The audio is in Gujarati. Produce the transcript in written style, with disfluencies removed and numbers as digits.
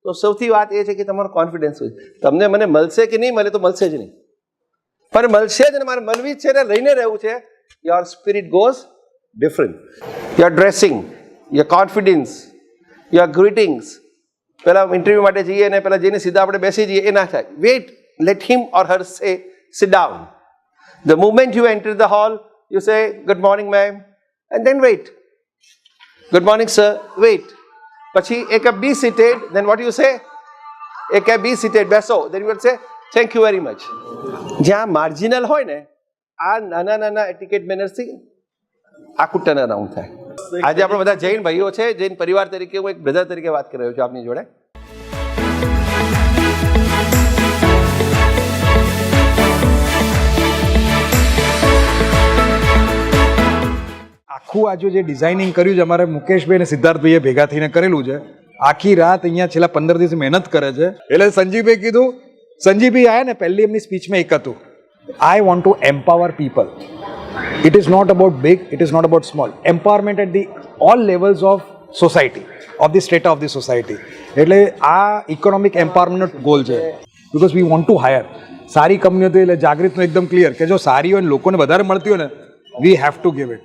તો સૌથી વાત એ છે કે તમારો કોન્ફિડન્સ હોય. તમને મને મળશે કે નહીં મળે તો મળશે જ નહીં, પણ મળશે જ ને મારે મળવી જ છે ને લઈને રહેવું છે. Your spirit goes different. Your dressing, your confidence, your greetings. પહેલાં ઇન્ટરવ્યૂ માટે જઈએ ને પહેલાં જઈને સીધા આપણે બેસી જઈએ એ ના થાય. વેઇટ, લેટ હિમ ઓર હર સે sit down. The moment you enter the hall, you say, good morning ma'am, and then wait. Good morning sir, wait. Pachi be seated, then what you say? Be seated, beso. Then you would say, thank you very much. જ્યાં માર્જિનલ હોય ને આ નાના નાના એટિકેટ મેનર્સથી આખું ટર્ન અરાઉન્ડ થાય. આજે આપણે બધા જૈન ભાઈઓ છે, જૈન પરિવાર તરીકે હું એક બ્રધર તરીકે વાત કરી રહ્યો છું આપની જોડે. આખું આજે જે ડિઝાઇનિંગ કર્યું છે અમારે મુકેશભાઈ અને સિદ્ધાર્થભાઈએ ભેગા થઈને કરેલું છે. આખી રાત અહીંયા છેલ્લા 15 દિવસ મહેનત કરે છે. એટલે સંજીવભાઈ કીધું, સંજીવભાઈ આવ્યા ને પહેલી એમની સ્પીચમાં એક હતું, I want to empower people. It is not about big, it is not about small. Empowerment at the all levels of society, of the state of the society. એટલે આ ઇકોનોમિક એમ્પાવરમેન્ટનો ગોલ છે. Because we want to hire. સારી કંપનીઓ હતી એટલે જાગૃતનું એકદમ ક્લિયર કે જો સારી હોય ને લોકોને વધારે મળતી હોય ને, we have to give it.